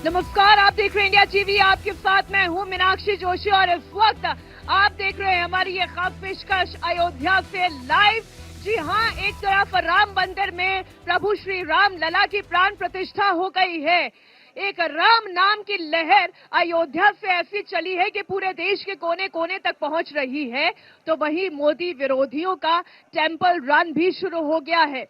नमस्कार, आप देख रहे हैं इंडिया टीवी। आपके साथ मैं हूं मीनाक्षी जोशी और इस वक्त आप देख रहे हैं हमारी ये खास पेशकश अयोध्या से लाइव। जी हां, एक तरफ राम मंदिर में प्रभु श्री राम लला की प्राण प्रतिष्ठा हो गई है। एक राम नाम की लहर अयोध्या से ऐसी चली है कि पूरे देश के कोने कोने तक पहुंच रही है। तो वहीं मोदी विरोधियों का टेंपल रन भी शुरू हो गया है।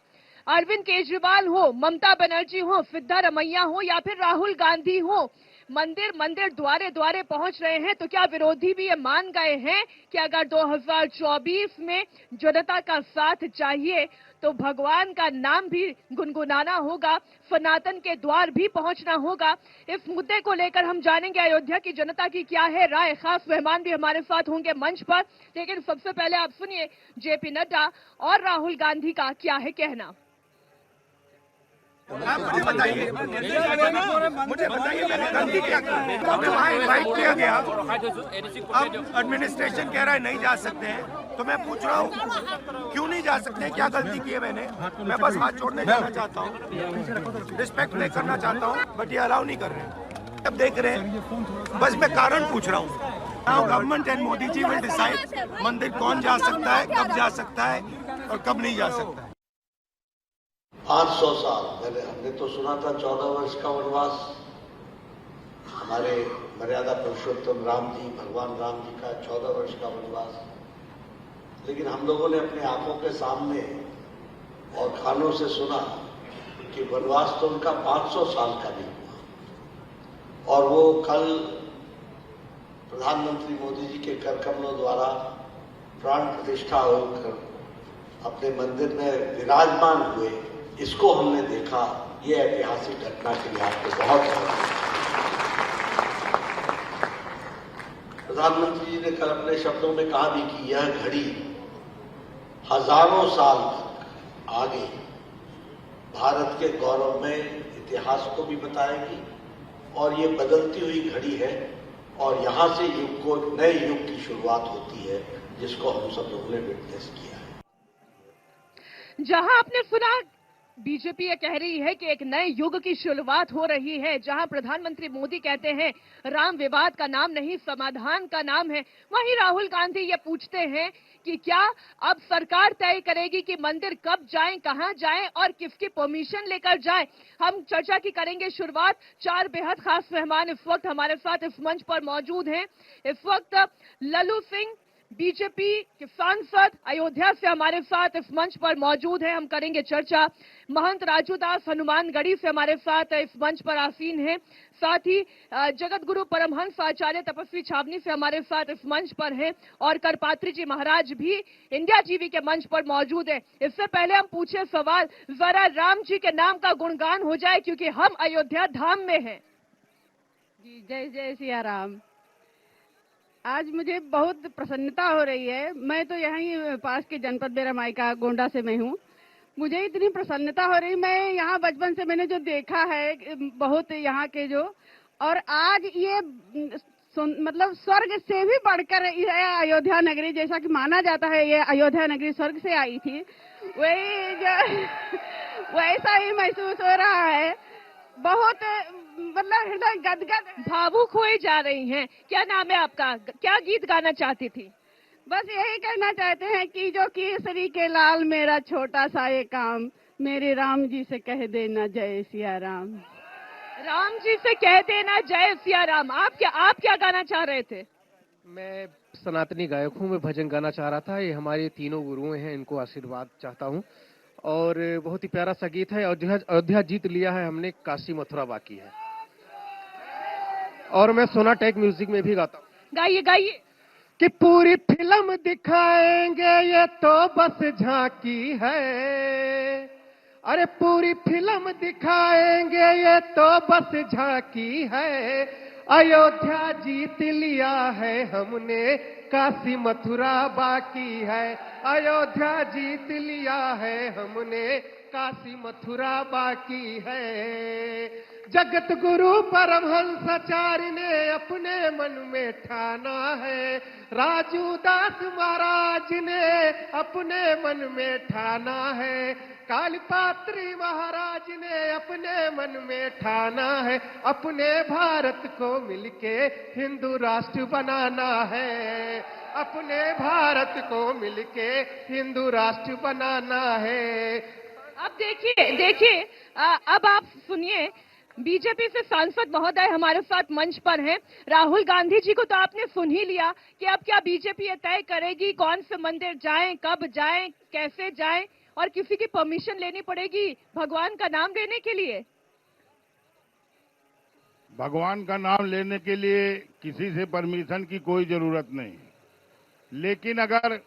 अरविंद केजरीवाल हो, ममता बनर्जी हो, सिद्धारमैया हो या फिर राहुल गांधी हो, मंदिर मंदिर द्वारे द्वारे पहुंच रहे हैं। तो क्या विरोधी भी ये मान गए हैं कि अगर 2024 में जनता का साथ चाहिए तो भगवान का नाम भी गुनगुनाना होगा, सनातन के द्वार भी पहुंचना होगा। इस मुद्दे को लेकर हम जानेंगे अयोध्या की जनता की क्या है राय। खास मेहमान भी हमारे साथ होंगे मंच पर, लेकिन सबसे पहले आप सुनिए जेपी नड्डा और राहुल गांधी का क्या है कहना। आप मुझे बताइए मैंने गलती क्या की? हमें वहाँ इनवाइट किया गया, अब एडमिनिस्ट्रेशन कह रहा है नहीं जा सकते हैं, तो मैं पूछ रहा हूँ क्यों नहीं जा सकते हैं? क्या गलती की है मैंने? मैं बस हाथ छोड़ने जाना चाहता हूँ, रिस्पेक्ट नहीं करना चाहता हूँ, बट ये अलाउ नहीं कर रहे। अब देख रहे हैं, बस मैं कारण पूछ रहा हूँ। Now government and Modi ji will decide मंदिर कौन जा सकता है, कब जा सकता है और कब नहीं जा सकता है। 800 साल पहले हमने तो सुना था 14 वर्ष का वनवास, हमारे मर्यादा पुरुषोत्तम राम जी, भगवान राम जी का 14 वर्ष का वनवास। लेकिन हम लोगों ने अपने आंखों के सामने और कानों से सुना कि वनवास तो उनका 500 साल का भी हुआ। और वो कल प्रधानमंत्री मोदी जी के कर कमलों द्वारा प्राण प्रतिष्ठा होकर अपने मंदिर में विराजमान हुए, इसको हमने देखा। ये ऐतिहासिक घटना के लिए आपको बहुत प्रधानमंत्री जी ने कल अपने शब्दों में कहा भी कि यह घड़ी हजारों साल तक आगे भारत के गौरव में इतिहास को भी बताएगी और ये बदलती हुई घड़ी है और यहां से युग को नए युग की शुरुआत होती है, जिसको हम सब लोगों ने विटनेस किया है। जहां आपने सुना बीजेपी ये कह रही है कि एक नए युग की शुरुआत हो रही है, जहां प्रधानमंत्री मोदी कहते हैं राम विवाद का नाम नहीं समाधान का नाम है, वहीं राहुल गांधी ये पूछते हैं कि क्या अब सरकार तय करेगी कि मंदिर कब जाएं, कहां जाएं और किसकी परमिशन लेकर जाएं। हम चर्चा की करेंगे शुरुआत। 4 बेहद खास मेहमान इस वक्त हमारे साथ इस मंच पर मौजूद हैं। इस वक्त लल्लू सिंह बीजेपी के सांसद अयोध्या से हमारे साथ इस मंच पर मौजूद हैं, हम करेंगे चर्चा। महंत राजू दास हनुमानगढ़ी से हमारे साथ इस मंच पर आसीन हैं। साथ ही जगत गुरु परमहंस आचार्य तपस्वी छावनी से हमारे साथ इस मंच पर हैं और करपात्री जी महाराज भी इंडिया टीवी के मंच पर मौजूद है। इससे पहले हम पूछे सवाल, जरा राम जी के नाम का गुणगान हो जाए क्योंकि हम अयोध्या धाम में हैं। जी जय जय सिया राम। आज मुझे बहुत प्रसन्नता हो रही है। मैं तो यहीं पास के जनपद मेरा मायका गोंडा से मैं हूँ। मुझे इतनी प्रसन्नता हो रही, मैं यहाँ बचपन से मैंने जो देखा है बहुत यहाँ के जो, और आज ये मतलब स्वर्ग से भी बढ़कर है अयोध्या नगरी, जैसा कि माना जाता है ये अयोध्या नगरी स्वर्ग से आई थी, वही वैसा ही महसूस हो रहा है। बहुत मतलब हृदय गदगद, भावुक हुए जा रही हैं। क्या नाम है आपका? क्या गीत गाना चाहती थी? बस यही कहना चाहते हैं कि जो केसरी के लाल मेरा छोटा सा ये काम, मेरे राम जी से कह देना जय सिया राम। राम जी से कह देना जय सिया राम। आप क्या गाना चाह रहे थे? मैं सनातनी गायक हूँ, मैं भजन गाना चाह रहा था। ये हमारे तीनों गुरुएं हैं, इनको आशीर्वाद चाहता हूँ। और बहुत ही प्यारा सा गीत है। अयोध्या जीत लिया है हमने, काशी मथुरा बाकी है। और मैं सोनाटेक म्यूजिक में भी गाता हूँ। गाइए गाइए। कि पूरी फिल्म दिखाएंगे ये तो बस झांकी है, अरे पूरी फिल्म दिखाएंगे ये तो बस झांकी है। अयोध्या जीत लिया है हमने, काशी मथुरा बाकी है। अयोध्या जीत लिया है हमने, काशी मथुरा बाकी है। जगत गुरु परमहंसाचार्य ने अपने मन में ठाना है, राजू दास महाराज ने अपने मन में ठाना है कालपात्री महाराज ने अपने मन में ठाना है, अपने भारत को मिलके हिंदू राष्ट्र बनाना है, अपने भारत को मिलके हिंदू राष्ट्र बनाना है। अब देखिए अब आप सुनिए, बीजेपी से सांसद महोदय हमारे साथ मंच पर हैं। राहुल गांधी जी को तो आपने सुन ही लिया कि अब क्या बीजेपी ये तय करेगी कौन से मंदिर जाएं, कब जाएं, कैसे जाएं, और किसी की परमिशन लेनी पड़ेगी भगवान का नाम लेने के लिए? भगवान का नाम लेने के लिए किसी से परमिशन की कोई जरूरत नहीं, लेकिन अगर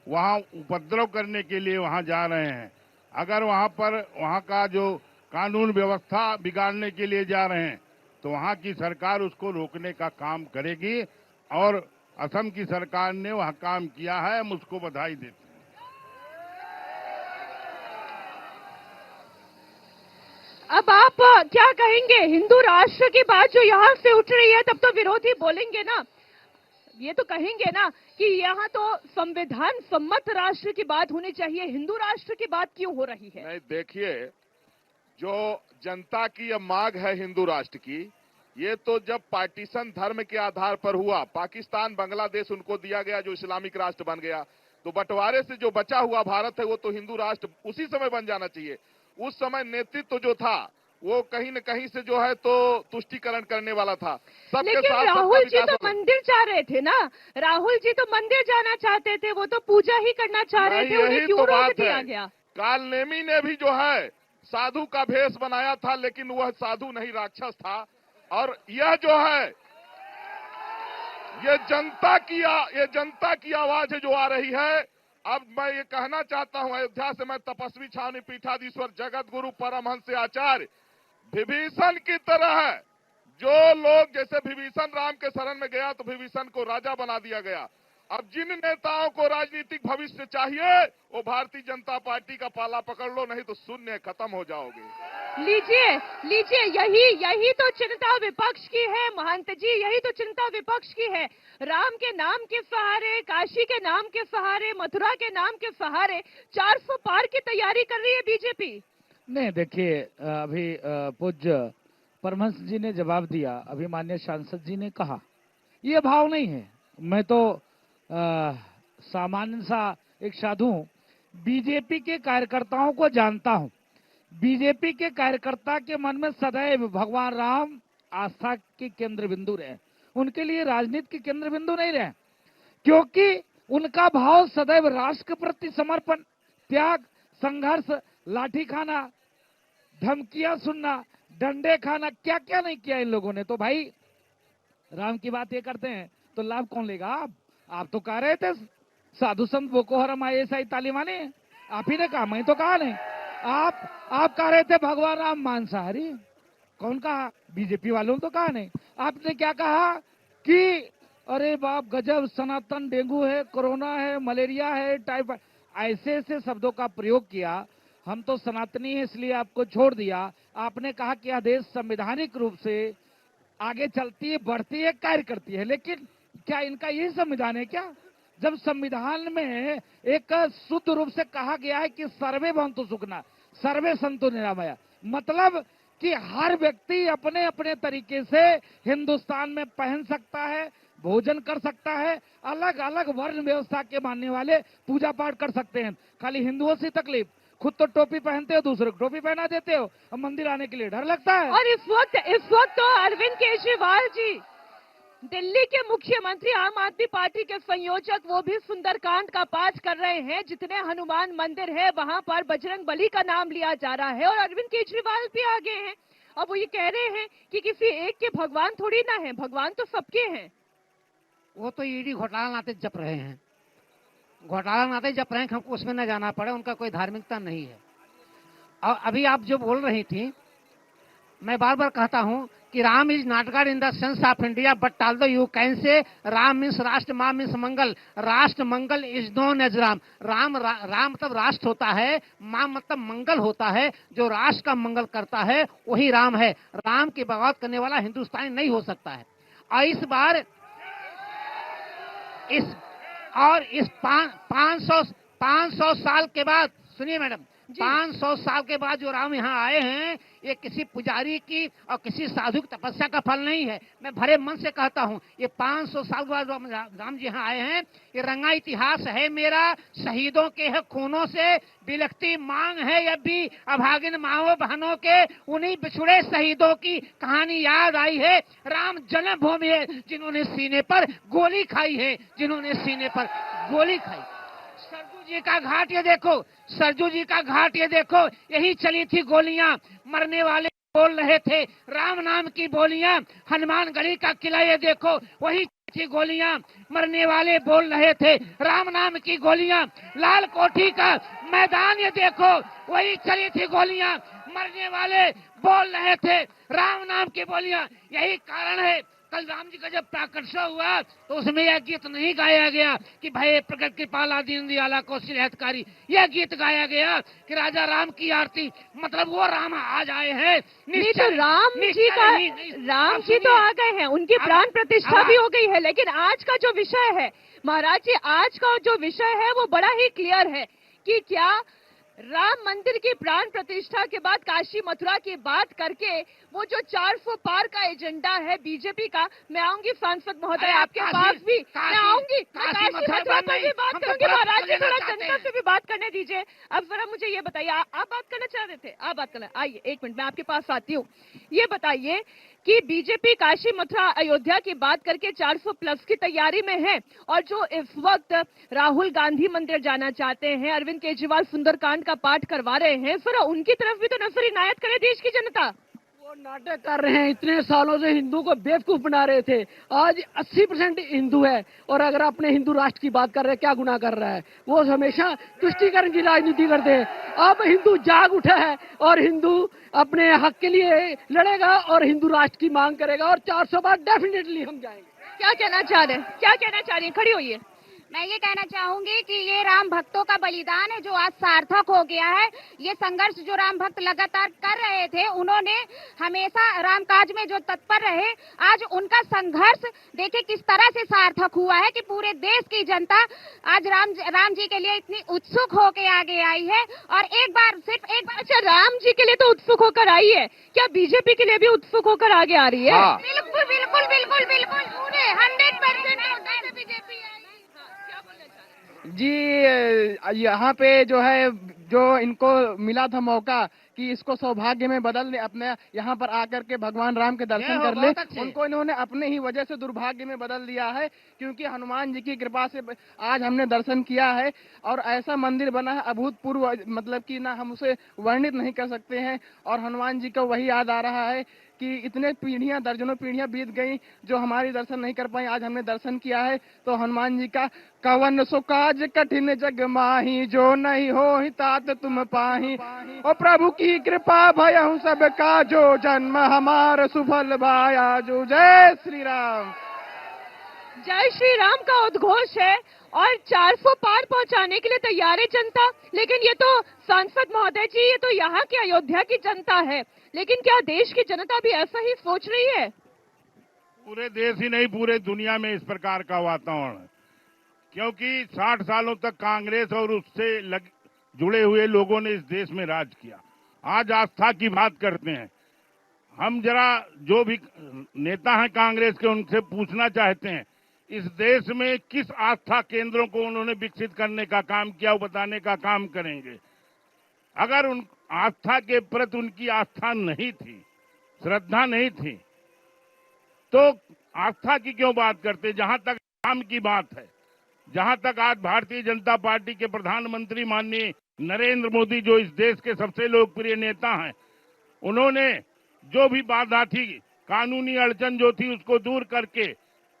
वहां उपद्रव करने के लिए वहां जा रहे हैं, अगर वहां का जो कानून व्यवस्था बिगाड़ने के लिए जा रहे हैं, तो वहां की सरकार उसको रोकने का काम करेगी, और असम की सरकार ने वहां काम किया है, हम उसको बधाई देते हैं। अब आप क्या कहेंगे? हिंदू राष्ट्र की बात जो यहाँ से उठ रही है, तब तो विरोधी बोलेंगे ना, ये तो कहेंगे ना कि यहाँ तो संविधान सम्मत राष्ट्र की बात होनी चाहिए, हिंदू राष्ट्र की बात क्यों हो रही है? नहीं, देखिए, जो जनता की अब मांग है हिंदू राष्ट्र की, ये तो जब पार्टीशन धर्म के आधार पर हुआ, पाकिस्तान बांग्लादेश उनको दिया गया जो इस्लामिक राष्ट्र बन गया, तो बंटवारे से जो बचा हुआ भारत है वो तो हिंदू राष्ट्र उसी समय बन जाना चाहिए। उस समय नेतृत्व जो था वो कहीं न कहीं से जो है तो तुष्टीकरण करने वाला था। लेकिन राहुल जी तो मंदिर जा रहे थे ना, राहुल जी तो मंदिर जाना चाहते थे, वो तो पूजा ही करना चाह रहे थे, उन्हें क्यों रोक दिया गया? कालनेमी ने भी जो है साधु का भेष बनाया था, लेकिन वह साधु नहीं राक्षस था। और यह जो है ये जनता की आवाज है जो आ रही है। अब मैं ये कहना चाहता हूं, अयोध्या से मैं तपस्वी छावनी पीठाधीश्वर जगत गुरु परमहंस आचार्य विभीषण की तरह है, जो लोग जैसे विभीषण राम के शरण में गया तो विभीषण को राजा बना दिया गया। अब जिन नेताओं को राजनीतिक भविष्य चाहिए वो भारतीय जनता पार्टी का पाला पकड़ लो, नहीं तो शून्य खत्म हो जाओगे। लीजिए यही तो चिंता विपक्ष की है महंत जी, यही तो चिंता विपक्ष की है। राम के नाम के सहारे, काशी के नाम के सहारे, मथुरा के नाम के सहारे 400 पार की तैयारी कर रही है बीजेपी। नहीं, देखिए, अभी पूज्य परमहंस जी ने जवाब दिया, अभी माननीय सांसद जी ने कहा, ये भाव नहीं है। मैं तो सामान्य सा एक साधु हूं, बीजेपी के कार्यकर्ताओं को जानता हूं। बीजेपी के कार्यकर्ता के मन में सदैव भगवान राम आस्था के केंद्र बिंदु रहे, उनके लिए राजनीति के केंद्र बिंदु नहीं रहे, क्योंकि उनका भाव सदैव राष्ट्र के प्रति समर्पण, त्याग, संघर्ष, लाठी खाना, धमकियां सुनना, डंडे खाना, क्या क्या नहीं किया इन लोगों ने। तो भाई राम की बात ये करते हैं तो लाभ कौन लेगा? आप तो कह रहे थे साधु संत बोको हरम ISI तालिबानी, आप ही ने कहा, मैं तो कहा नहीं। आप कह रहे थे भगवान राम मांसाहारी, कौन कहा? बीजेपी वालों ने तो कहा नहीं। आपने क्या कहा कि अरे बाप गजब, सनातन डेंगू है, कोरोना है, मलेरिया है, टाइफाइड, ऐसे ऐसे शब्दों का प्रयोग किया। हम तो सनातनी है इसलिए आपको छोड़ दिया। आपने कहा कि यह देश संवैधानिक रूप से आगे चलती है, बढ़ती है, कार्य करती है, लेकिन क्या इनका यही संविधान है क्या? जब संविधान में एक शुद्ध रूप से कहा गया है कि सर्वे भवन्तु सुखिनः सर्वे सन्तु निरामया, मतलब कि हर व्यक्ति अपने अपने तरीके से हिंदुस्तान में पहन सकता है, भोजन कर सकता है, अलग अलग वर्ण व्यवस्था के मानने वाले पूजा पाठ कर सकते हैं। खाली हिंदुओं से तकलीफ, खुद तो टोपी पहनते हो, दूसरे को टोपी पहना देते हो, अब मंदिर आने के लिए डर लगता है। और इस वक्त तो अरविंद केजरीवाल जी, दिल्ली के मुख्यमंत्री, आम आदमी पार्टी के संयोजक, वो भी सुंदरकांड का पाठ कर रहे हैं। जितने हनुमान मंदिर है वहां पर बजरंग बली का नाम लिया जा रहा है, और अरविंद केजरीवाल भी आगे हैं। अब वो ये कह रहे हैं कि किसी एक के भगवान थोड़ी ना है, भगवान तो सबके हैं। वो तो ईडी घोटाला नाते जप रहे हैं, घोटाला नाते जप रहे हैं, हमको उसमें न जाना पड़े, उनका कोई धार्मिकता नहीं है। और अभी आप जो बोल रही थी, मैं बार बार कहता हूं कि Ram is not god in the sense of India, but although you can say Ram means rashtra, maa means mangal, rashtra mangal is known as Ram. Ram मतलब राष्ट्र होता है, माँ मतलब मंगल होता है, जो राष्ट्र का मंगल करता है वही राम है। राम की बगावत करने वाला हिंदुस्तानी नहीं हो सकता है। और इस बार इस 500 साल के बाद, सुनिए मैडम, 500 साल के बाद जो राम यहाँ आए हैं, ये किसी पुजारी की और किसी साधु की तपस्या का फल नहीं है। मैं भरे मन से कहता हूँ, ये 500 साल के बाद राम जी यहाँ आए हैं, ये रंगा इतिहास है मेरा। शहीदों के है खूनों से बिलखती मांग है, ये भी अभागिन माओ बहनों के उन्हीं बिछुड़े शहीदों की कहानी याद आई है। राम जन्मभूमि है, जिन्होंने सीने पर गोली खाई है, जिन्होंने सीने पर गोली खाई। सरजू जी का घाट ये देखो, सरजू जी का घाट ये देखो, यही चली थी गोलियां। मरने वाले बोल रहे थे राम नाम की बोलियां। हनुमानगढ़ी का किला ये देखो, वही थी गोलियां, मरने वाले बोल रहे थे राम नाम की गोलियां। लाल कोठी का मैदान ये देखो, वही चली थी गोलियां, मरने वाले बोल रहे थे राम नाम की बोलियां। यही कारण है कल राम जी का जब प्राकट्य हुआ तो उसमें यह गीत नहीं गाया गया कि भाई प्रकट कृपाला दीन दयाला कौशल हितकारी। यह गीत गाया गया कि राजा राम की आरती, मतलब वो राम आज आए हैं। नहीं तो राम जी तो आ गए हैं, उनकी प्राण प्रतिष्ठा भी हो गई है। लेकिन आज का जो विषय है महाराज जी, आज का जो विषय है वो बड़ा ही क्लियर है कि क्या राम मंदिर की प्राण प्रतिष्ठा के बाद काशी मथुरा की बात करके वो जो 400 पार का एजेंडा है बीजेपी का, मैं आऊंगी सांसद महोदय आपके पास भी, मैं आऊंगी, काशी मथुरा पर भी बात करूंगी। महाराज जी थोड़ा जनता से भी बात करने दीजिए। अब जरा मुझे ये बताइए, आप बात करना चाह रहे थे, आप बात करना, आइए एक मिनट मैं आपके पास आती हूँ। ये बताइए कि बीजेपी काशी मथुरा अयोध्या की बात करके 400 प्लस की तैयारी में है, और जो इस वक्त राहुल गांधी मंदिर जाना चाहते हैं, अरविंद केजरीवाल सुंदरकांड का पाठ करवा रहे हैं, फिर उनकी तरफ भी तो नजर इनायत करे देश की जनता। वो नाटक कर रहे हैं, इतने सालों से हिंदू को बेवकूफ बना रहे थे, आज 80% हिंदू है, और अगर अपने हिंदू राष्ट्र की बात कर रहे हैं, क्या गुनाह कर रहा है? वो हमेशा तुष्टीकरण की राजनीति करते हैं। अब हिंदू जाग उठा है और हिंदू अपने हक के लिए लड़ेगा और हिंदू राष्ट्र की मांग करेगा, और 400 बार डेफिनेटली हम जाएंगे। क्या कहना चाह रहे हैं, क्या कहना चाह रही हैं? खड़ी होइए। मैं ये कहना चाहूंगी कि ये राम भक्तों का बलिदान है जो आज सार्थक हो गया है। ये संघर्ष जो राम भक्त लगातार कर रहे थे, उन्होंने हमेशा राम काज में जो तत्पर रहे, आज उनका संघर्ष देखिए किस तरह से सार्थक हुआ है कि पूरे देश की जनता आज राम जी के लिए इतनी उत्सुक होकर आगे आई है। और एक बार अच्छा, राम जी के लिए तो उत्सुक होकर आई है, क्या बीजेपी के लिए भी उत्सुक होकर आगे आ रही है? बिल्कुल बिल्कुल बिल्कुल बिल्कुल पूरे 100% बीजेपी आई। जी, यहाँ पे जो है, जो इनको मिला था मौका कि इसको सौभाग्य में बदल दे, अपने यहाँ पर आकर के भगवान राम के दर्शन कर ले, उनको इन्होंने अपने ही वजह से दुर्भाग्य में बदल दिया है। क्योंकि हनुमान जी की कृपा से आज हमने दर्शन किया है, और ऐसा मंदिर बना है अभूतपूर्व, मतलब कि ना हम उसे वर्णित नहीं कर सकते हैं। और हनुमान जी को वही याद आ रहा है कि इतने पीढ़ियां, दर्जनों पीढ़ियां बीत गई जो हमारी दर्शन नहीं कर पाई, आज हमने दर्शन किया है। तो हनुमान जी का कवन सो काज कठिन जग माही, जो नहीं हो तात तुम पाही, और प्रभु की कृपा भयहु सब का, जो जन्म हमार सुफल भाया जो। जय श्री राम। जय श्री राम का उद्घोष है और 400 पार पहुंचाने के लिए तैयार है जनता। लेकिन ये तो सांसद महोदय जी, ये तो यहाँ की अयोध्या की जनता है, लेकिन क्या देश की जनता भी ऐसा ही सोच रही है? पूरे देश ही नहीं, पूरे दुनिया में इस प्रकार का वातावरण है। क्योंकि 60 सालों तक कांग्रेस और उससे जुड़े हुए लोगों ने इस देश में राज किया। आज आस्था की बात करते हैं। हम जरा जो भी नेता हैं कांग्रेस के, उनसे पूछना चाहते हैं, इस देश में किस आस्था केंद्रों को उन्होंने विकसित करने का काम किया, वो बताने का काम करेंगे। अगर उन आस्था के प्रति उनकी आस्था नहीं थी, श्रद्धा नहीं थी, तो आस्था की क्यों बात करते? जहां तक राम की बात है, जहां तक आज भारतीय जनता पार्टी के प्रधानमंत्री माननीय नरेंद्र मोदी, जो इस देश के सबसे लोकप्रिय नेता हैं, उन्होंने जो भी बाधा थी, कानूनी अड़चन जो थी, उसको दूर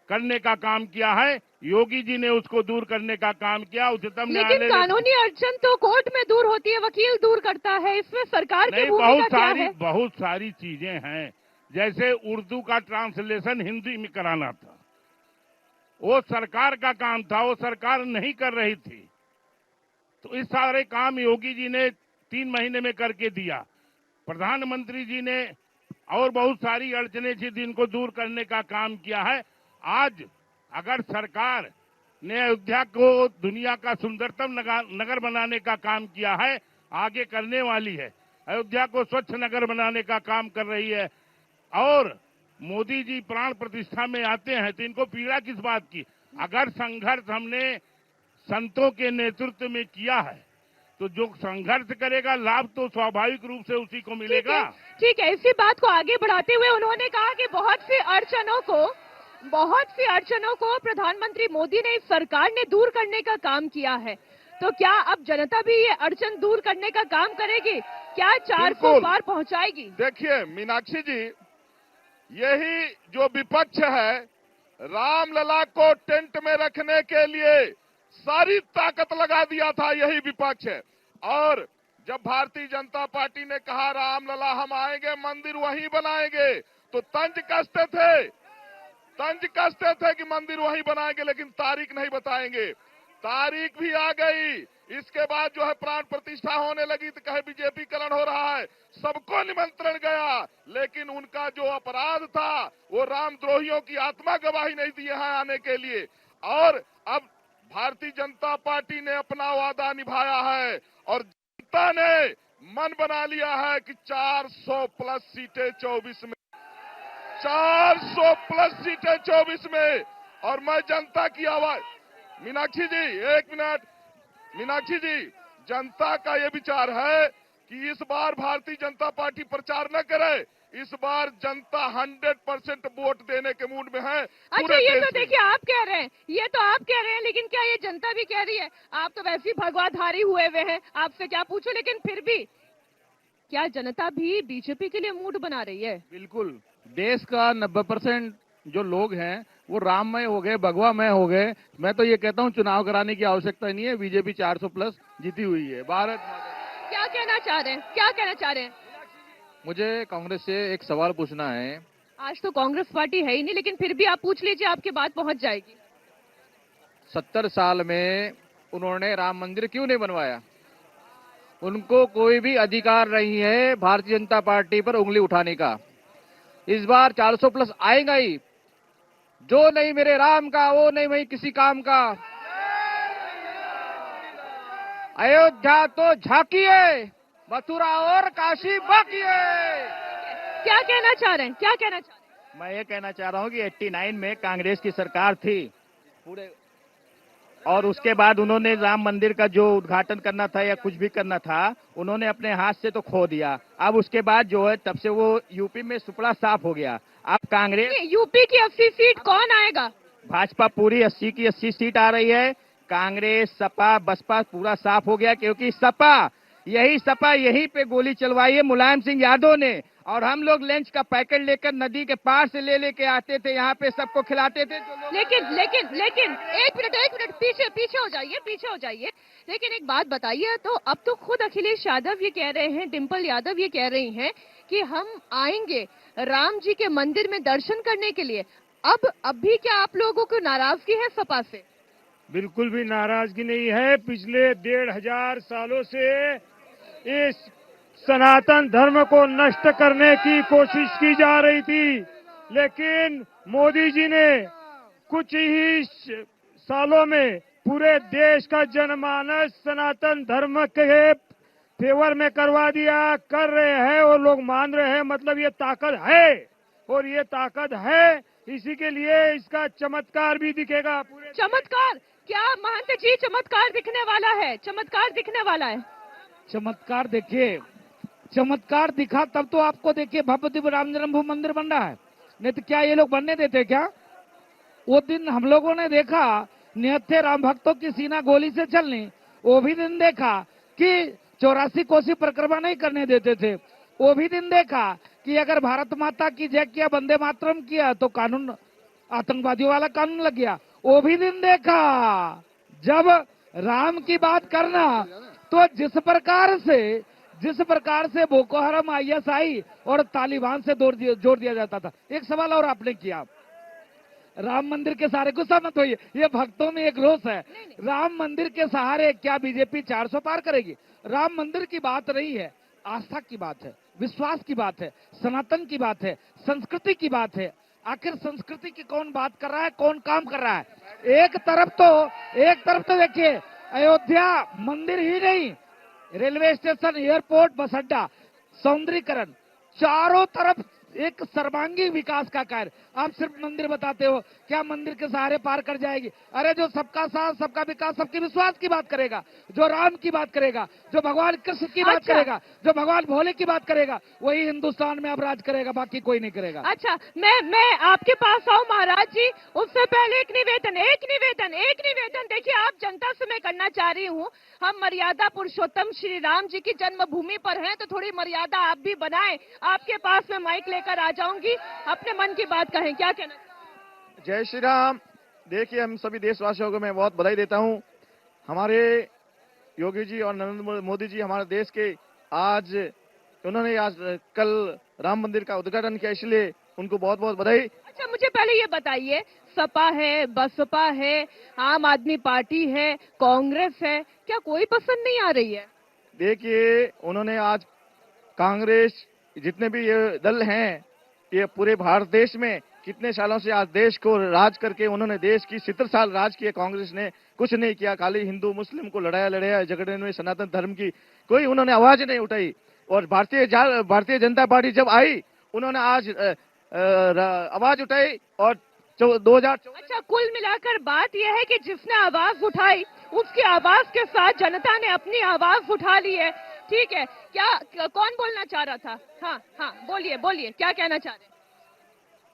करने का काम किया है। योगी जी ने उसको दूर करने का काम किया। उच्चतम न्यायालय, लेकिन कानूनी अड़चन तो कोर्ट में दूर होती है, वकील दूर करता है, इसमें सरकार की भूमिका क्या है? बहुत सारी चीजें हैं। जैसे उर्दू का ट्रांसलेशन हिंदी में कराना था, वो सरकार का काम था, वो सरकार नहीं कर रही थी। तो इस सारे काम योगी जी ने 3 महीने में करके दिया। प्रधानमंत्री जी ने और बहुत सारी अड़चनें थी जिनको दूर करने का काम किया है। आज अगर सरकार ने अयोध्या को दुनिया का सुंदरतम नगर बनाने का काम किया है, आगे करने वाली है। अयोध्या को स्वच्छ नगर बनाने का काम कर रही है। और मोदी जी प्राण प्रतिष्ठा में आते हैं तो इनको पीड़ा किस बात की? अगर संघर्ष हमने संतों के नेतृत्व में किया है तो जो संघर्ष करेगा लाभ तो स्वाभाविक रूप से उसी को मिलेगा। ठीक है, इसी बात को आगे बढ़ाते हुए उन्होंने कहा कि बहुत सी अड़चनों को प्रधानमंत्री मोदी ने, इस सरकार ने दूर करने का काम किया है। तो क्या अब जनता भी ये अड़चन दूर करने का काम करेगी? क्या 400 पार पहुंचाएगी? देखिए मीनाक्षी जी, यही जो विपक्ष है, रामलला को टेंट में रखने के लिए सारी ताकत लगा दिया था, यही विपक्ष है। और जब भारतीय जनता पार्टी ने कहा रामलला हम आएंगे, मंदिर वहीं बनाएंगे, तो तंज कसते थे कि मंदिर वहीं बनाएंगे, लेकिन तारीख नहीं बताएंगे। तारीख भी आ गई। इसके बाद जो है प्राण प्रतिष्ठा होने लगी तो कहे बीजेपीकरण हो रहा है। सबको निमंत्रण गया, लेकिन उनका जो अपराध था वो रामद्रोहियों की आत्मा गवाही नहीं दी है आने के लिए। और अब भारतीय जनता पार्टी ने अपना वादा निभाया है और जनता ने मन बना लिया है कि 400 प्लस सीटें 24 में, 400 प्लस सीटें 24 में। और मैं जनता की आवाज, मीनाक्षी जी एक मिनट, मीनाक्षी जी, जनता का ये विचार है कि इस बार भारतीय जनता पार्टी प्रचार न करे। इस बार जनता 100% वोट देने के मूड में है। अच्छा, ये तो देखिए आप कह रहे हैं, लेकिन क्या ये जनता भी कह रही है? आप तो वैसे ही भगवाधारी हुए हैं, आपसे क्या पूछो, लेकिन फिर भी क्या जनता भी बीजेपी के लिए मूड बना रही है? बिल्कुल, देश का 90% जो लोग हैं वो राममय हो गए, भगवामय हो गए। मैं तो ये कहता हूँ चुनाव कराने की आवश्यकता नहीं है, बीजेपी 400 प्लस जीती हुई है। भारत क्या कहना चाह रहे हैं? मुझे कांग्रेस से एक सवाल पूछना है। आज तो कांग्रेस पार्टी है ही नहीं, लेकिन फिर भी आप पूछ लीजिए, आपकी बात पहुंच जाएगी। 70 साल में उन्होंने राम मंदिर क्यों नहीं बनवाया? उनको कोई भी अधिकार नहीं है भारतीय जनता पार्टी पर उंगली उठाने का। इस बार 400 प्लस आएगा ही। जो नहीं मेरे राम का वो नहीं वही किसी काम का। अयोध्या तो झांकी है, मथुरा और काशी बाकी है। क्या कहना चाह रहे हैं? मैं ये कहना चाह रहा हूँ कि 89 में कांग्रेस की सरकार थी पूरे, और उसके बाद उन्होंने राम मंदिर का जो उद्घाटन करना था या कुछ भी करना था, उन्होंने अपने हाथ से तो खो दिया। अब उसके बाद जो है तब से वो यूपी में सुपड़ा साफ हो गया। अब कांग्रेस, यूपी की 80 सीट कौन आएगा? भाजपा पूरी 80 की 80 सीट आ रही है। कांग्रेस, सपा, बसपा पूरा साफ हो गया, क्योंकि सपा यहीं पे गोली चलवाई है मुलायम सिंह यादव ने। और हम लोग लंच का पैकेट लेकर नदी के पार से लेके आते थे, यहाँ पे सबको खिलाते थे। लेकिन एक मिनट पीछे हो जाइए। लेकिन एक बात बताइए, तो अब तो खुद अखिलेश यादव ये कह रहे हैं, डिम्पल यादव ये कह रही हैं कि हम आएंगे राम जी के मंदिर में दर्शन करने के लिए। अब भी क्या आप लोगों को नाराजगी है सपा से? बिल्कुल भी नाराजगी नहीं है। पिछले 1500 सालों से इस सनातन धर्म को नष्ट करने की कोशिश की जा रही थी, लेकिन मोदी जी ने कुछ ही सालों में पूरे देश का जनमानस सनातन धर्म के फेवर में करवा दिया, कर रहे हैं और लोग मान रहे हैं। मतलब ये ताकत है, और ये ताकत है, इसी के लिए इसका चमत्कार भी दिखेगा। पूरे चमत्कार क्या महंत जी? चमत्कार दिखने वाला है। चमत्कार देखिए, चमत्कार दिखा तब तो आपको देखिए भव्य दिव्य राम जन्मभूमि मंदिर बन रहा है, नहीं तो क्या ये लोग बनने देते क्या? वो दिन हम लोगों ने देखा निहत्थे राम भक्तों की सीना गोली से चलनी। वो भी दिन देखा कि 84 कोसी परिक्रमा नहीं करने देते थे। वो भी दिन देखा कि अगर भारत माता की जय किया, वंदे मातरम किया, तो कानून आतंकवादियों वाला कानून लग गया। वो भी दिन देखा जब राम की बात करना तो जिस प्रकार से बोको हराम, ISI और तालिबान से जोड़ दिया जाता था। एक सवाल और आपने किया, राम मंदिर के सहारे, गुस्सा मत होइए, ये भक्तों में एक रोष है। राम मंदिर के सहारे क्या बीजेपी 400 पार करेगी? राम मंदिर की बात नहीं है, आस्था की बात है, विश्वास की बात है, सनातन की बात है, संस्कृति की बात है। आखिर संस्कृति की कौन बात कर रहा है, कौन काम कर रहा है? एक तरफ तो देखिए अयोध्या मंदिर ही नहीं, रेलवे स्टेशन, एयरपोर्ट, बस अड्डा, सौंदर्यीकरण, चारों तरफ एक सर्वांगीण विकास का कार्य। आप सिर्फ मंदिर बताते हो, क्या मंदिर के सहारे पार कर जाएगी? अरे जो सबका साथ, सबका विकास, सबके विश्वास की बात करेगा, जो राम की बात करेगा, जो भगवान कृष्ण की बात करेगा, जो भगवान भोले की बात करेगा, वही हिंदुस्तान में अब राज करेगा, बाकी कोई नहीं करेगा। अच्छा, मैं आपके पास आऊं महाराज जी, उससे पहले एक निवेदन देखिए, आप जनता से मैं करना चाह रही हूँ, हम मर्यादा पुरुषोत्तम श्री राम जी की जन्मभूमि पर हैं, तो थोड़ी मर्यादा आप भी बनाएं। आपके पास मैं माइक लेकर आ जाऊंगी, अपने मन की बात कहें, क्या कहना? जय श्री राम। देखिए, हम सभी देशवासियों को मैं बहुत बधाई देता हूं। हमारे योगी जी और नरेंद्र मोदी जी हमारे देश के उन्होंने आज कल राम मंदिर का उद्घाटन किया, इसलिए उनको बहुत बहुत बधाई। अच्छा, मुझे पहले ये बताइए, सपा है, बसपा है, आम आदमी पार्टी है, कांग्रेस है, क्या कोई पसंद नहीं आ रही है? देखिए, उन्होंने आज कांग्रेस, जितने भी ये दल हैं, ये पूरे भारत देश में कितने सालों से आज देश को राज करके उन्होंने देश की 70 साल राज किया। कांग्रेस ने कुछ नहीं किया, खाली हिंदू मुस्लिम को लड़ाया झगड़े में, सनातन धर्म की कोई उन्होंने आवाज नहीं उठाई। और भारतीय जनता पार्टी जब आई, उन्होंने आज आवाज उठाई और 2014। अच्छा, कुल मिलाकर बात यह है कि जिसने आवाज उठाई, उसकी आवाज के साथ जनता ने अपनी आवाज उठा ली है। ठीक है, क्या कौन बोलना चाह रहा था? हाँ, बोलिए, क्या कहना चाह रहे?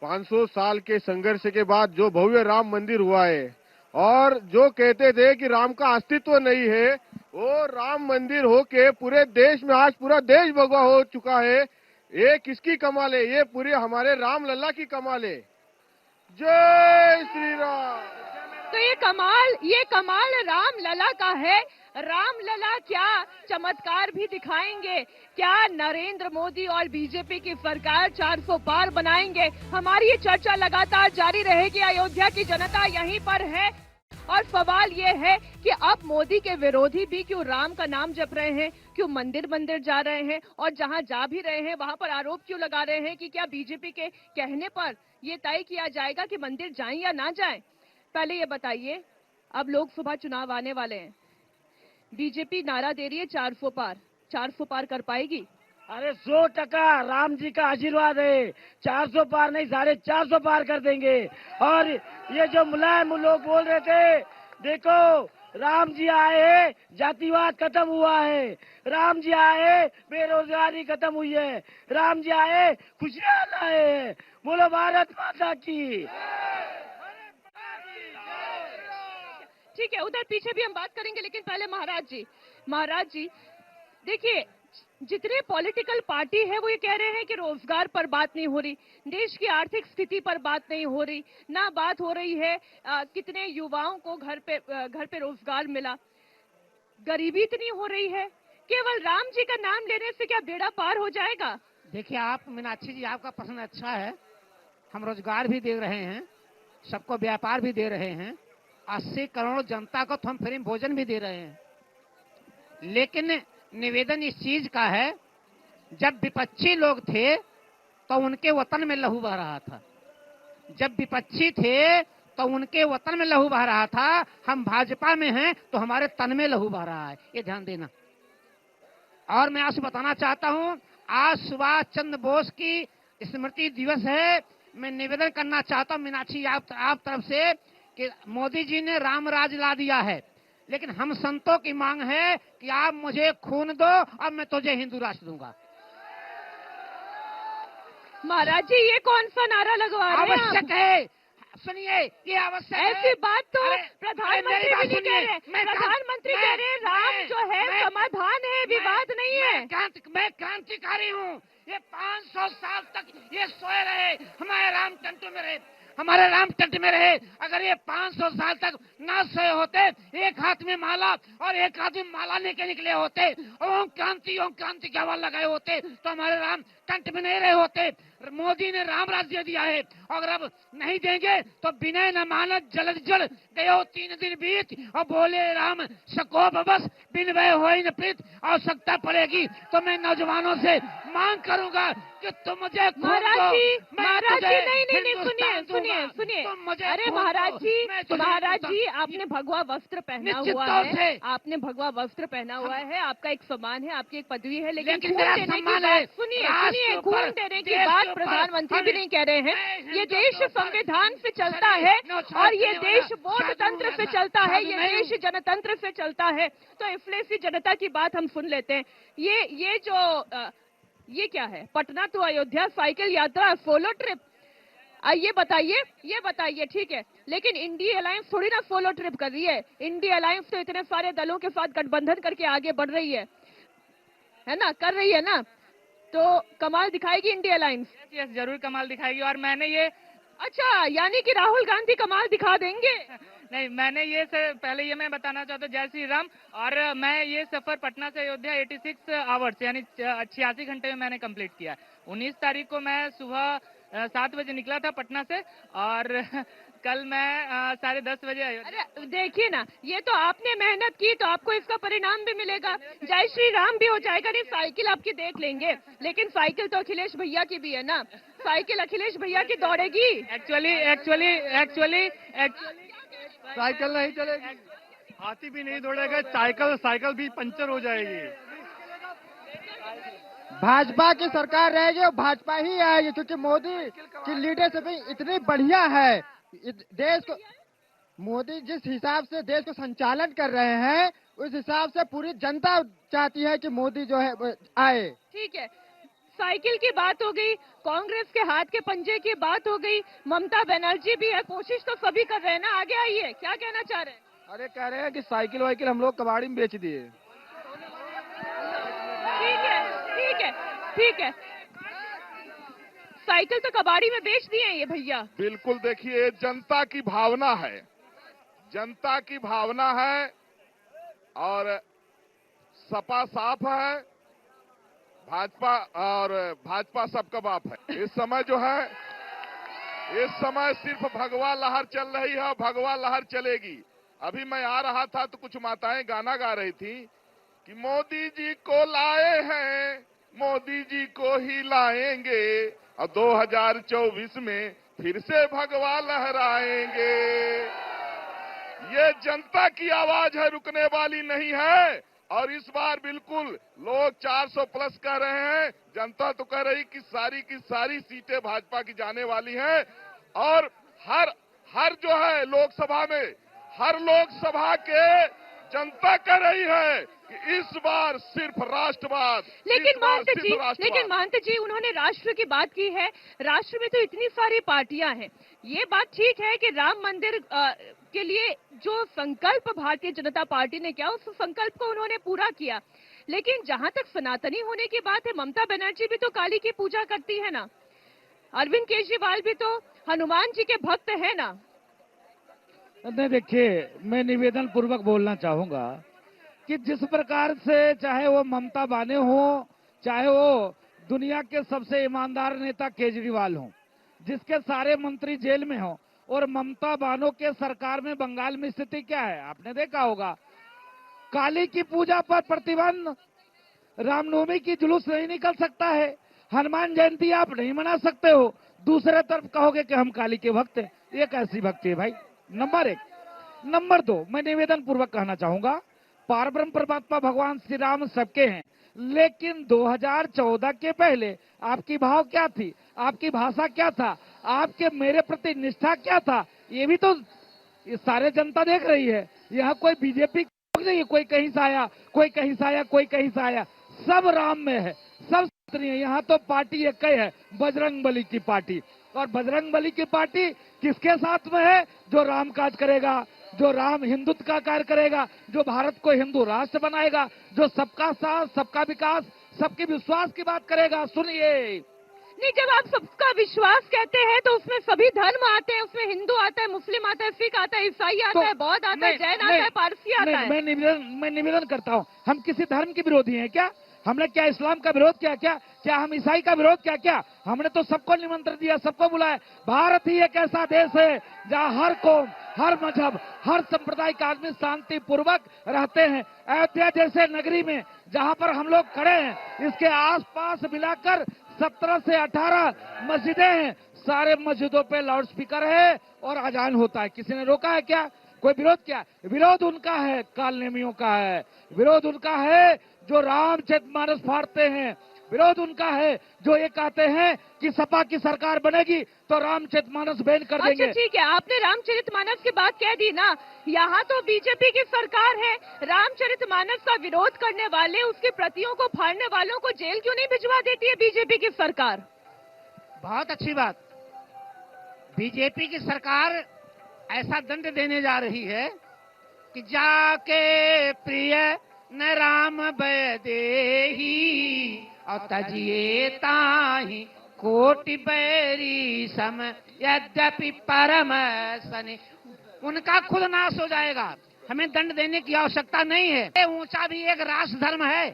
500 साल के संघर्ष के बाद जो भव्य राम मंदिर हुआ है, और जो कहते थे कि राम का अस्तित्व नहीं है, वो राम मंदिर होके पूरे देश में आज पूरा देश भगवा हो चुका है। ये किसकी कमाल है? ये पूरे हमारे राम लल्ला की कमाल है। जय श्री राम। तो ये कमाल राम लला का है। राम लला क्या चमत्कार भी दिखाएंगे? क्या नरेंद्र मोदी और बीजेपी की सरकार 400 पार बनाएंगे? हमारी ये चर्चा लगातार जारी रहेगी। अयोध्या की जनता यहीं पर है और सवाल ये है कि अब मोदी के विरोधी भी क्यों राम का नाम जप रहे हैं, क्यों मंदिर जा रहे हैं, और जहां जा भी रहे हैं वहां पर आरोप क्यों लगा रहे हैं कि क्या बीजेपी के कहने पर ये तय किया जाएगा कि मंदिर जाएं या ना जाएं? पहले ये बताइए, अब लोकसभा चुनाव आने वाले हैं, बीजेपी नारा दे रही है 400 पार कर पाएगी? अरे 100% राम जी का आशीर्वाद है, 400 पार नहीं 450 पार कर देंगे। और ये जो मुलायम लोग बोल रहे थे, देखो राम जी आए हैं, जातिवाद खत्म हुआ है, राम जी आए, बेरोजगारी खत्म हुई है, राम जी आए, खुशियां लाए हैं। बोलो भारत माता की। ठीक है, उधर पीछे भी हम बात करेंगे, लेकिन पहले महाराज जी देखिए, जितने पॉलिटिकल पार्टी है वो ये कह रहे हैं कि रोजगार पर बात नहीं हो रही, देश की आर्थिक स्थिति पर बात नहीं हो रही, ना बात हो रही है कितने युवाओं को घर पे रोजगार मिला, गरीबी इतनी हो रही है। केवल राम जी का नाम लेने से क्या बेड़ा पार हो जाएगा? देखिए आप मीनाक्षी जी, आपका प्रश्न अच्छा है। हम रोजगार भी दे रहे हैं, सबको व्यापार भी दे रहे हैं, 80 करोड़ जनता को तो हम फ्री भोजन भी दे रहे हैं। लेकिन निवेदन इस चीज का है, जब विपक्षी लोग थे तो उनके वतन में लहू बह रहा था, जब विपक्षी थे तो उनके वतन में लहू बह रहा था। हम भाजपा में हैं तो हमारे तन में लहू बह रहा है, ये ध्यान देना। और मैं आपसे बताना चाहता हूं, आज सुभाष चंद्र बोस की स्मृति दिवस है। मैं निवेदन करना चाहता हूं मीनाक्षी आप तरफ से कि मोदी जी ने राम राज ला दिया है, लेकिन हम संतों की मांग है कि आप मुझे खून दो और मैं तुझे हिंदू राष्ट्र दूंगा। महाराज जी, ये कौन सा नारा लगवा रहे हैं? आवश्यक है, सुनिए, ये आवश्यक है। ऐसी बात तो प्रधानमंत्री भी नहीं कह रहे। प्रधानमंत्री कह रहे हैं राम जो है समाधान है, विवाद नहीं है। मैं क्रांतिकारी हूँ। ये 500 साल तक ये सोए रहे, हमारे राम टेंट में रहे। अगर ये 500 साल तक ना सोए होते, एक हाथ में माला और एक हाथ में माला लेके निकले होते, ओम क्रांति की आवाज लगाए होते, तो हमारे राम टेंट में नहीं रहे होते। मोदी ने राम राज्य दिया है, अगर अब नहीं देंगे तो विनय न मानत जल गयो 3 दिन बीत, और बोले राम सकोप बस बिन भय होई न प्रीत। आवश्यकता पड़ेगी तो मैं नौजवानों से मांग करूंगा कि तुम मुझे महाराज जी नहीं, सुनिए, सुनिए सुनिए, तुम मुझे अरे खून महाराज दो, जी, मैं तुझे महाराज दूंगा। जी, आपने भगवा वस्त्र पहना निश्चित हुआ तौर है, से। आपने भगवा वस्त्र पहना हुआ है, आपका एक सम्मान है, आपकी एक पदवी है, लेकिन खून मेरा देने की सम्मान है बात सुनिए राष्ट्र सुनिए, के खून ऊपर, देने की देश बात के ऊपर, प्रधानमंत्री भी हमें- नहीं कह रहे हैं। मैं ये हिंदू देश के ऊपर संविधान से चलता शरीर है न्यौछावर और ये करने वाला देश वोट साधु तंत्र से ऐसा चलता है, साधु ये नहीं देश जनतंत्र से चलता है। तो इफ्लेसी जनता की बात हम सुन लेते हैं। ये जो ये क्या है, पटना टू अयोध्या साइकिल यात्रा सोलो ट्रिप, ये बताइए ठीक है, लेकिन इंडिया अलायंस थोड़ी ना सोलो ट्रिप कर रही है। इंडिया अलायंस तो इतने सारे दलों के साथ गठबंधन करके आगे बढ़ रही है ना, कर रही है ना, तो कमाल दिखाएगी इंडिया अलायंस। यस, जरूर कमाल दिखाएगी। और मैंने ये, अच्छा, यानी कि राहुल गांधी कमाल दिखा देंगे? नहीं, मैंने ये से पहले ये मैं बताना चाहता हूँ, जय श्री राम। और मैं ये सफर पटना से अयोध्या 86 आवर्स यानी 86 घंटे में मैंने कंप्लीट किया। 19 तारीख को मैं सुबह 7 बजे निकला था पटना से, और कल मैं 10:30 बजे आया। अरे देखिए ना, ये तो आपने मेहनत की तो आपको इसका परिणाम भी मिलेगा। जय श्री राम भी हो जाएगा। नहीं, साइकिल आपकी देख लेंगे, लेकिन साइकिल तो अखिलेश भैया की भी है ना, साइकिल अखिलेश भैया की दौड़ेगी। एक्चुअली साइकिल नहीं चलेगी, हाथी भी नहीं दौड़ेगा, साइकिल भी पंचर हो जाएगी। भाजपा की सरकार रहेगी और भाजपा ही आएगी, क्योंकि मोदी की लीडरशिप इतनी बढ़िया है। देश को मोदी जिस हिसाब से देश को संचालन कर रहे हैं, उस हिसाब से पूरी जनता चाहती है कि मोदी जो है वो आए। ठीक है, साइकिल की बात हो गई, कांग्रेस के हाथ के पंजे की बात हो गई, ममता बनर्जी भी है, कोशिश तो सभी कर रहे हैं ना, आगे आइए, क्या कहना चाह रहे हैं? अरे कह रहे हैं कि साइकिल वाइकिल हम लोग कबाड़ी में बेच दिए। ठीक है, साइकिल तो कबाड़ी में बेच दिए हैं ये भैया। बिल्कुल, देखिए जनता की भावना है, जनता की भावना है, और सपा साफ है, भाजपा सबका बाप है। इस समय जो है, इस समय सिर्फ भगवा लहर चल रही है, भगवा लहर चलेगी। अभी मैं आ रहा था तो कुछ माताएं गाना गा रही थी कि मोदी जी को लाए हैं, मोदी जी को ही लाएंगे, और 2024 में फिर से भगवा लहराएंगे। ये जनता की आवाज है, रुकने वाली नहीं है। और इस बार बिल्कुल लोग 400 प्लस कह रहे हैं, जनता तो कह रही कि सारी की सारी सीटें भाजपा की जाने वाली हैं। और हर जो है लोकसभा में, हर लोकसभा के जनता कह रही है कि इस बार सिर्फ राष्ट्रवाद। लेकिन महंत जी उन्होंने राष्ट्र की बात की है। राष्ट्र में तो इतनी सारी पार्टियां हैं। ये बात ठीक है कि राम मंदिर के लिए जो संकल्प भारतीय जनता पार्टी ने किया, उस संकल्प को उन्होंने पूरा किया। लेकिन जहां तक सनातनी होने की बात है, ममता बनर्जी भी तो काली की पूजा करती है ना, अरविंद केजरीवाल भी तो हनुमान जी के भक्त है ना। नहीं, देखिए, मैं निवेदन पूर्वक बोलना चाहूंगा कि जिस प्रकार से चाहे वो ममता बाने हो, चाहे वो दुनिया के सबसे ईमानदार नेता केजरीवाल हो, जिसके सारे मंत्री जेल में हो, और ममता बानो के सरकार में बंगाल में स्थिति क्या है आपने देखा होगा। काली की पूजा पर प्रतिबंध, रामनवमी की जुलूस नहीं निकल सकता है, हनुमान जयंती आप नहीं मना सकते हो, दूसरे तरफ कहोगे कि हम काली के भक्त हैं। ये कैसी भक्ति है भाई? नंबर 1। नंबर 2, मैं निवेदन पूर्वक कहना चाहूंगा, पारब्रह्म परमात्मा भगवान श्री राम सबके हैं, लेकिन 2014 के पहले आपकी भाव क्या थी, आपकी भाषा क्या था, आपके मेरे प्रति निष्ठा क्या था, ये भी तो ये सारे जनता देख रही है। यहाँ कोई बीजेपी नहीं, कोई कहीं से आया, कोई कहीं से आया, कोई कहीं से आया, सब राम में है, सब नहीं है। यहाँ तो पार्टी एक ही है, बजरंगबली की पार्टी। और बजरंगबली की पार्टी किसके साथ में है? जो राम काज करेगा, जो राम हिंदुत्व का कार्य करेगा, जो भारत को हिंदू राष्ट्र बनाएगा, जो सबका साथ, सबका विकास, सबके विश्वास की बात करेगा। सुनिए, नहीं, जब आप सबका विश्वास कहते हैं तो उसमें सभी धर्म आते हैं, उसमें हिंदू आता है, मुस्लिम आता है, सिख आता है, ईसाई आता है, बौद्ध आता है, जैन आता है, पारसी आता है। मैं निवेदन करता हूँ, हम किसी धर्म के विरोधी हैं क्या? हमने क्या इस्लाम का विरोध किया क्या? क्या हम ईसाई का विरोध क्या? हमने तो सबको निमंत्रण दिया, सबको बुलाया। भारत ही एक ऐसा देश है जहाँ हर कौम, हर मजहब, हर संप्रदाय का आदमी शांति पूर्वक रहते हैं। अयोध्या जैसे नगरी में जहाँ पर हम लोग खड़े हैं, इसके आसपास मिलाकर 17 से 18 मस्जिदें हैं, सारे मस्जिदों पे लाउड स्पीकर है और अजान होता है। किसी ने रोका है क्या? कोई विरोध क्या? विरोध उनका है, काल नेमियों का है। विरोध उनका है जो रामचरितमानस फाड़ते हैं। विरोध उनका है जो ये कहते हैं कि सपा की सरकार बनेगी तो रामचरितमानस बैन कर देंगे। अच्छा ठीक है, आपने रामचरितमानस की बात कह दी ना, यहाँ तो बीजेपी की सरकार है। रामचरितमानस का विरोध करने वाले, उसकी प्रतियों को फाड़ने वालों को जेल क्यों नहीं भिजवा देती है बीजेपी की सरकार? बहुत अच्छी बात। बीजेपी की सरकार ऐसा दंड देने जा रही है कि जाके प्रिय न राम बैदेही और तजिए ताही कोटि बैरी सम यद्यपि परम सने। उनका खुद नाश हो जाएगा, हमें दंड देने की आवश्यकता नहीं है। ऊंचा भी एक राष्ट्र धर्म है,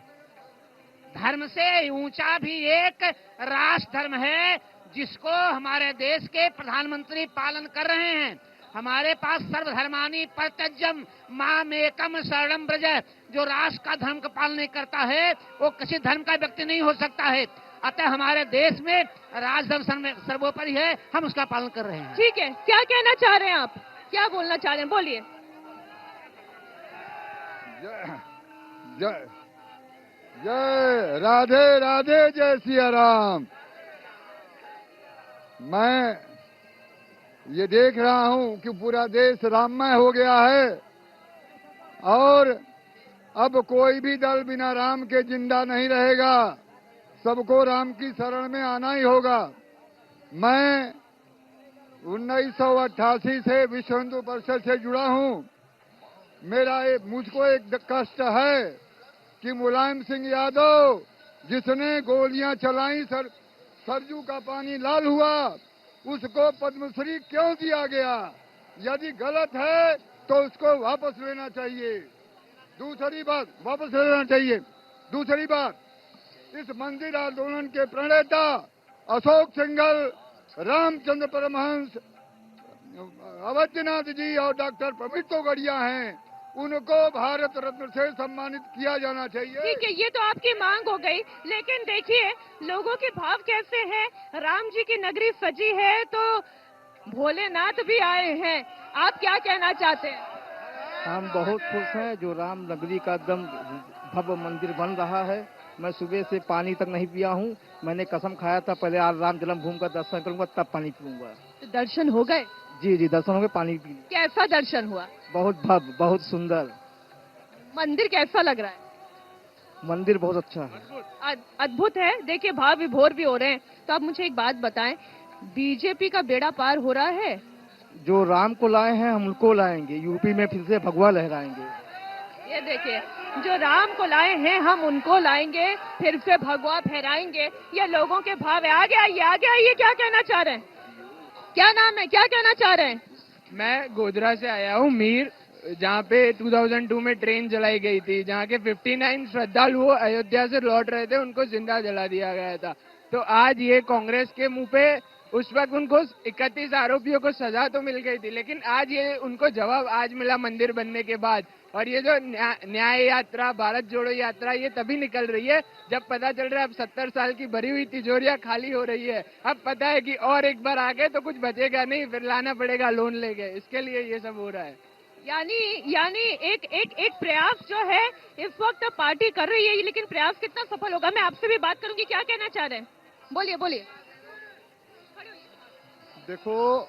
धर्म से ऊंचा भी एक राष्ट्र धर्म है जिसको हमारे देश के प्रधानमंत्री पालन कर रहे हैं। हमारे पास सर्वधर्मानि परित्यज्यम मामेकम शरणम ब्रज, जो राष्ट्र का धर्म का पालन नहीं करता है वो किसी धर्म का व्यक्ति नहीं हो सकता है। अतः हमारे देश में राजधर्म सर्वोपरि है, हम उसका पालन कर रहे हैं। ठीक है, क्या कहना चाह रहे हैं आप? क्या बोलना चाह रहे हैं? बोलिए। जय राधे राधे, जय सिया राम। मैं ये देख रहा हूं कि पूरा देश राममय हो गया है और अब कोई भी दल बिना राम के जिंदा नहीं रहेगा। सबको राम की शरण में आना ही होगा। मैं 1988 से विश्व हिंदू परिषद से जुड़ा हूं। मुझको एक कष्ट है कि मुलायम सिंह यादव जिसने गोलियां चलाई, सरजू का पानी लाल हुआ, उसको पद्मश्री क्यों दिया गया? यदि गलत है तो उसको वापस लेना चाहिए। दूसरी बात, वापस लेना चाहिए। दूसरी बात, इस मंदिर आंदोलन के प्रणेता अशोक सिंघल, रामचंद्र परमहंस, अवैधनाथ जी और डॉक्टर प्रवीण तोगड़िया हैं, उनको भारत रत्न से सम्मानित किया जाना चाहिए। ठीक है, ये तो आपकी मांग हो गई, लेकिन देखिए लोगों के भाव कैसे हैं। राम जी की नगरी सजी है तो भोलेनाथ भी आए हैं। आप क्या कहना चाहते हैं? हम बहुत खुश हैं जो राम नगरी का एकदम भव्य मंदिर बन रहा है। मैं सुबह से पानी तक नहीं पिया हूँ। मैंने कसम खाया था पहले आज राम जन्मभूमि का दर्शन करूंगा तब पानी पीऊंगा। तो दर्शन हो गए? जी जी, दर्शन हो गए, पानी पी। कैसा दर्शन हुआ? बहुत भव्य, बहुत सुंदर। मंदिर कैसा लग रहा है? मंदिर बहुत अच्छा है, अद्भुत है। देखिए भाव विभोर भी हो रहे हैं। तो आप मुझे एक बात बताएं, बीजेपी का बेड़ा पार हो रहा है? जो राम को लाए हैं हम उनको लाएंगे। यूपी में फिर से भगवा लहराएंगे। ये देखिए, जो राम को लाए हैं हम उनको लाएंगे, फिर से भगवा फहराएंगे। ये लोगों के भाव है। आगे आइए, क्या कहना चाह रहे हैं? क्या नाम है, क्या कहना चाह रहे हैं? मैं गोधरा से आया हूँ, मीर, जहाँ पे 2002 में ट्रेन जलाई गई थी, जहाँ के 59 श्रद्धालु अयोध्या से लौट रहे थे, उनको जिंदा जला दिया गया था। तो आज ये कांग्रेस के मुंह पे उस वक्त उनको 31 आरोपियों को सजा तो मिल गई थी, लेकिन आज ये उनको जवाब आज मिला मंदिर बनने के बाद। और ये जो न्याय यात्रा, भारत जोड़ो यात्रा, ये तभी निकल रही है जब पता चल रहा है अब 70 साल की भरी हुई तिजोरियां खाली हो रही है। अब पता है कि और एक बार आ गए तो कुछ बचेगा नहीं, फिर लाना पड़ेगा लोन लेके। इसके लिए ये सब हो रहा है। यानी एक प्रयास जो है इस वक्त पार्टी कर रही है, लेकिन प्रयास कितना सफल होगा? मैं आपसे भी बात करूंगी। क्या कहना चाह रहे हैं? बोलिए। देखो,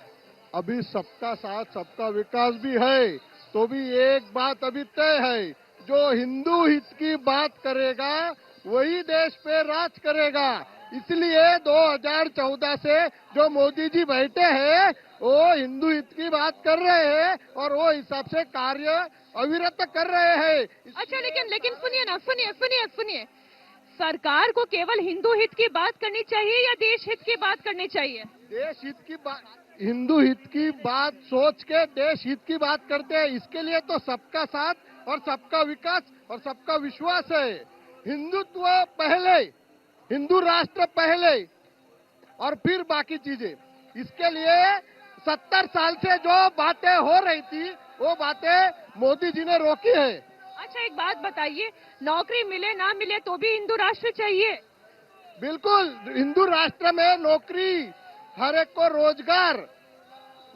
अभी सबका साथ सबका विकास भी है, तो भी एक बात अभी तय है, जो हिंदू हित की बात करेगा वही देश पे राज करेगा। इसलिए 2014 से जो मोदी जी बैठे हैं वो हिंदू हित की बात कर रहे हैं और वो हिसाब से कार्य अविरत कर रहे हैं। अच्छा, लेकिन सुनिए, सरकार को केवल हिंदू हित की बात करनी चाहिए या देश हित की बात करनी चाहिए? देश हित की बात, हिंदू हित की बात सोच के देश हित की बात करते हैं। इसके लिए तो सबका साथ और सबका विकास और सबका विश्वास है। हिंदुत्व पहले, हिंदू राष्ट्र पहले और फिर बाकी चीजें। इसके लिए 70 साल से जो बातें हो रही थी वो बातें मोदी जी ने रोकी है। अच्छा, एक बात बताइए, नौकरी मिले ना मिले तो भी हिंदू राष्ट्र चाहिए? बिल्कुल हिंदू राष्ट्र में नौकरी, हर एक को रोजगार,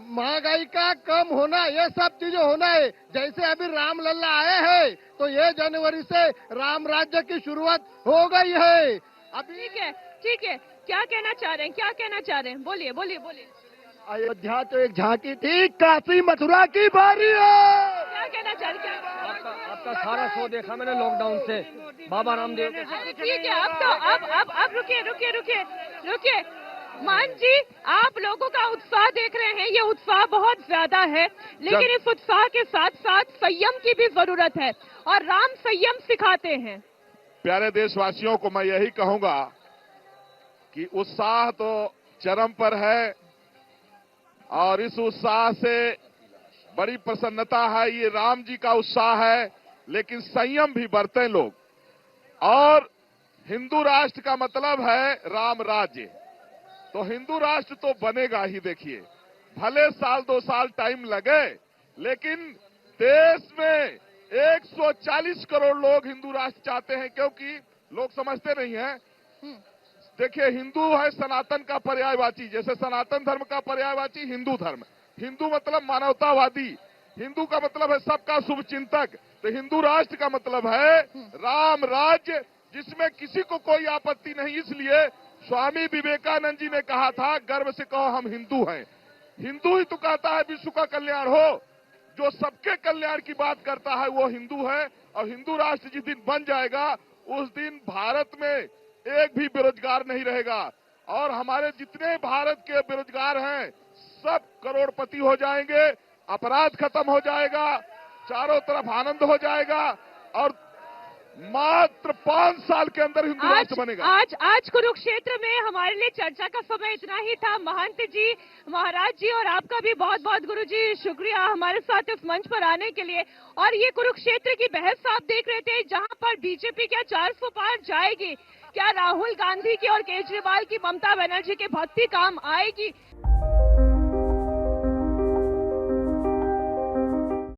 महंगाई का कम होना, ये सब चीजें होना है। जैसे अभी राम लल्ला आए हैं तो ये जनवरी से राम राज्य की शुरुआत हो गई है। अभी ठीक है, क्या कहना चाह रहे हैं, क्या कहना चाह रहे हैं, बोलिए बोलिए बोलिए। अयोध्या तो एक झांकी थी, काशी मथुरा की बारी है। क्या कहना चाह रहे हैं? आपका सारा शो देखा मैंने लॉकडाउन से, बाबा रामदेव। ठीक है, अब रुकिए मान जी, आप लोगों का उत्साह देख रहे हैं, ये उत्साह बहुत ज्यादा है, लेकिन इस उत्साह के साथ साथ संयम की भी जरूरत है और राम संयम सिखाते हैं। प्यारे देशवासियों को मैं यही कहूंगा कि उत्साह तो चरम पर है और इस उत्साह से बड़ी प्रसन्नता है। ये राम जी का उत्साह है, लेकिन संयम भी बरतें लोग। और हिंदू राष्ट्र का मतलब है राम राज्य, तो हिंदू राष्ट्र तो बनेगा ही। देखिए, भले साल 2 साल टाइम लगे, लेकिन देश में 140 करोड़ लोग हिंदू राष्ट्र चाहते हैं, क्योंकि लोग समझते नहीं हैं। देखिए, हिंदू है सनातन का पर्यायवाची, जैसे सनातन धर्म का पर्यायवाची हिंदू धर्म। हिंदू मतलब मानवतावादी, हिंदू का मतलब है सबका शुभ चिंतक। तो हिंदू राष्ट्र का मतलब है राम राज्य, जिसमें किसी को कोई आपत्ति नहीं। इसलिए स्वामी विवेकानंद जी ने कहा था, गर्व से कहो हम हिंदू हैं। हिंदू ही तो कहता है विश्व का कल्याण हो। जो सबके कल्याण की बात करता है वो हिंदू है। और हिंदू राष्ट्र जिस दिन बन जाएगा, उस दिन भारत में एक भी बेरोजगार नहीं रहेगा और हमारे जितने भारत के बेरोजगार हैं सब करोड़पति हो जाएंगे, अपराध खत्म हो जाएगा, चारों तरफ आनंद हो जाएगा और मात्र 5 साल के अंदर हिंदू राष्ट्र बनेगा। आज कुरुक्षेत्र में हमारे लिए चर्चा का समय इतना ही था। महंत जी, महाराज जी और आपका भी बहुत बहुत गुरु जी शुक्रिया हमारे साथ इस मंच पर आने के लिए। और ये कुरुक्षेत्र की बहस आप देख रहे थे, जहां पर बीजेपी क्या 400 पार जाएगी, क्या राहुल गांधी की और केजरीवाल की, ममता बनर्जी की भक्ति काम आएगी।